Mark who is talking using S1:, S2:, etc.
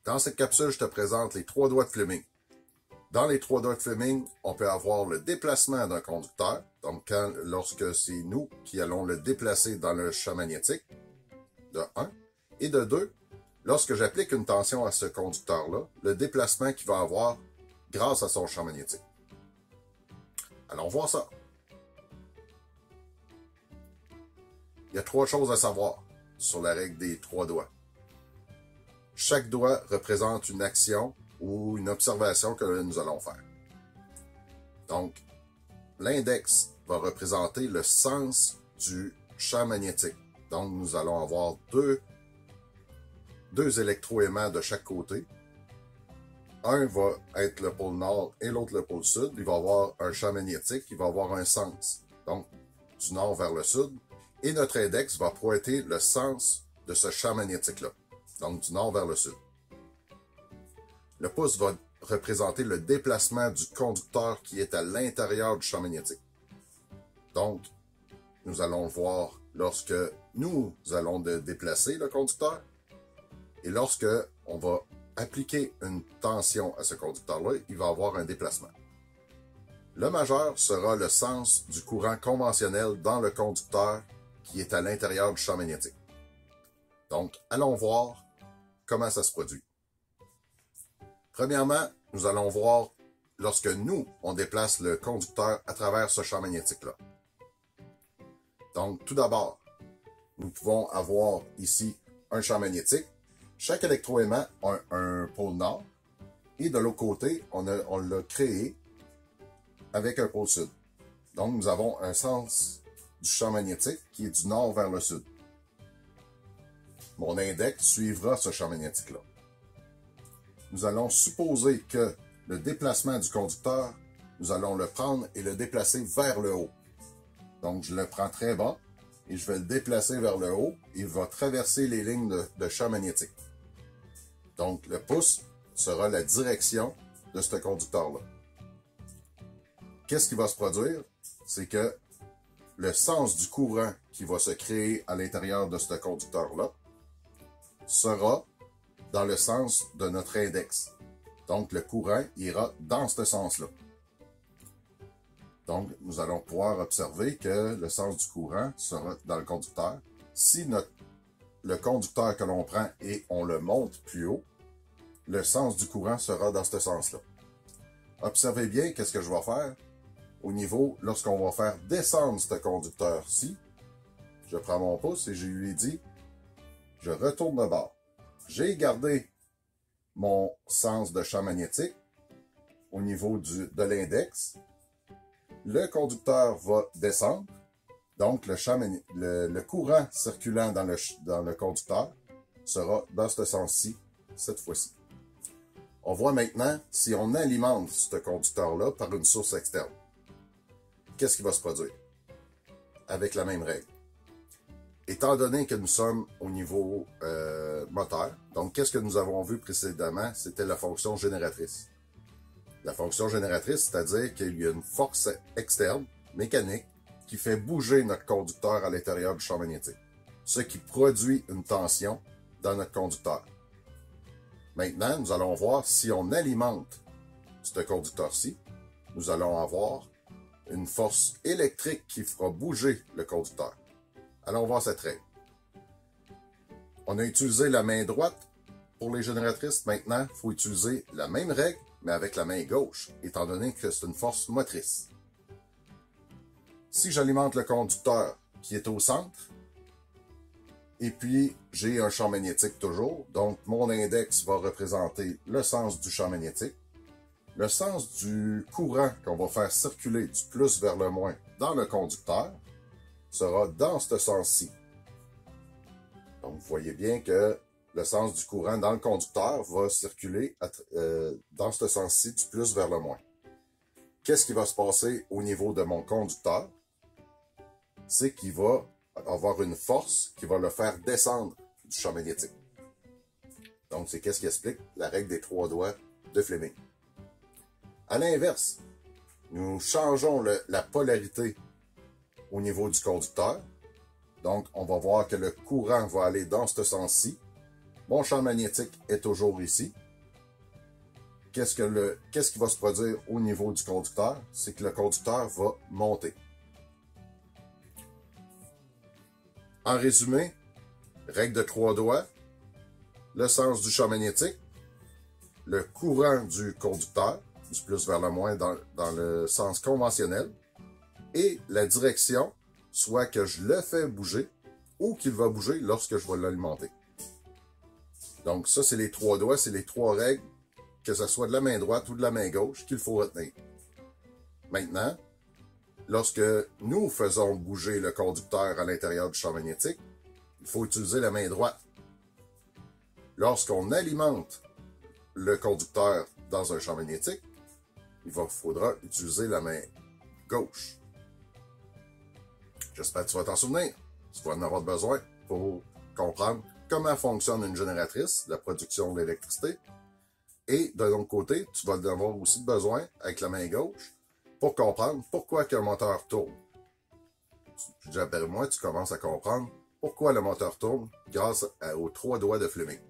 S1: Dans cette capsule, je te présente les trois doigts de Fleming. Dans les trois doigts de Fleming, on peut avoir le déplacement d'un conducteur, donc lorsque c'est nous qui allons le déplacer dans le champ magnétique, de 1, et de 2, lorsque j'applique une tension à ce conducteur-là, le déplacement qu'il va avoir grâce à son champ magnétique. Allons voir ça. Il y a trois choses à savoir sur la règle des trois doigts. Chaque doigt représente une action ou une observation que nous allons faire. Donc, l'index va représenter le sens du champ magnétique. Donc, nous allons avoir deux électroaimants de chaque côté. Un va être le pôle nord et l'autre le pôle sud. Il va avoir un champ magnétique, il va avoir un sens. Donc, du nord vers le sud. Et notre index va pointer le sens de ce champ magnétique-là. Donc, du nord vers le sud. Le pouce va représenter le déplacement du conducteur qui est à l'intérieur du champ magnétique. Donc, nous allons voir lorsque nous allons déplacer le conducteur et lorsque on va appliquer une tension à ce conducteur-là, il va avoir un déplacement. Le majeur sera le sens du courant conventionnel dans le conducteur qui est à l'intérieur du champ magnétique. Donc, allons voir comment ça se produit. Premièrement, nous allons voir lorsque nous, on déplace le conducteur à travers ce champ magnétique-là. Donc, tout d'abord, nous pouvons avoir ici un champ magnétique. Chaque électroaimant a un pôle nord et de l'autre côté, on l'a créé avec un pôle sud. Donc, nous avons un sens du champ magnétique qui est du nord vers le sud. Mon index suivra ce champ magnétique-là. Nous allons supposer que le déplacement du conducteur, nous allons le prendre et le déplacer vers le haut. Donc, je le prends très bas et je vais le déplacer vers le haut. Il va traverser les lignes de champ magnétique. Donc, le pouce sera la direction de ce conducteur-là. Qu'est-ce qui va se produire? C'est que le sens du courant qui va se créer à l'intérieur de ce conducteur-là sera dans le sens de notre index. Donc, le courant ira dans ce sens-là. Donc, nous allons pouvoir observer que le sens du courant sera dans le conducteur. Si le conducteur que l'on prend et on le monte plus haut, le sens du courant sera dans ce sens-là. Observez bien qu'est-ce que je vais faire au niveau, lorsqu'on va faire descendre ce conducteur-ci. Je prends mon pouce et je lui dis, je retourne de bord. J'ai gardé mon sens de champ magnétique au niveau de l'index. Le conducteur va descendre. Donc, le courant circulant dans le conducteur sera dans ce sens-ci, cette fois-ci. On voit maintenant si on alimente ce conducteur-là par une source externe. Qu'est-ce qui va se produire? Avec la même règle. Étant donné que nous sommes au niveau moteur, donc qu'est-ce que nous avons vu précédemment? C'était la fonction génératrice. La fonction génératrice, c'est-à-dire qu'il y a une force externe, mécanique, qui fait bouger notre conducteur à l'intérieur du champ magnétique, ce qui produit une tension dans notre conducteur. Maintenant, nous allons voir si on alimente ce conducteur-ci, nous allons avoir une force électrique qui fera bouger le conducteur. Allons voir cette règle. On a utilisé la main droite pour les génératrices. Maintenant, il faut utiliser la même règle, mais avec la main gauche, étant donné que c'est une force motrice. Si j'alimente le conducteur qui est au centre, et puis j'ai un champ magnétique toujours, donc mon index va représenter le sens du champ magnétique. Le sens du courant qu'on va faire circuler du plus vers le moins dans le conducteur sera dans ce sens-ci. Donc, vous voyez bien que le sens du courant dans le conducteur va circuler dans ce sens-ci du plus vers le moins. Qu'est-ce qui va se passer au niveau de mon conducteur? C'est qu'il va avoir une force qui va le faire descendre du champ magnétique. Donc, c'est qu'est-ce qui explique la règle des trois doigts de Fleming. À l'inverse, nous changeons la polarité au niveau du conducteur. Donc, on va voir que le courant va aller dans ce sens-ci. Mon champ magnétique est toujours ici. Qu'est-ce qui va se produire au niveau du conducteur? C'est que le conducteur va monter. En résumé, règle de 3 doigts, le sens du champ magnétique, le courant du conducteur, du plus vers le moins dans le sens conventionnel, et la direction, soit que je le fais bouger ou qu'il va bouger lorsque je vais l'alimenter. Donc ça, c'est les 3 doigts, c'est les 3 règles, que ce soit de la main droite ou de la main gauche, qu'il faut retenir. Maintenant, lorsque nous faisons bouger le conducteur à l'intérieur du champ magnétique, il faut utiliser la main droite. Lorsqu'on alimente le conducteur dans un champ magnétique, il faudra utiliser la main gauche. J'espère que tu vas t'en souvenir. Tu vas en avoir besoin pour comprendre comment fonctionne une génératrice, la production d'électricité. Et d'un autre côté, tu vas en avoir aussi besoin, avec la main gauche, pour comprendre pourquoi un moteur tourne. D'après moi, tu commences à comprendre pourquoi le moteur tourne grâce aux 3 doigts de Fleming.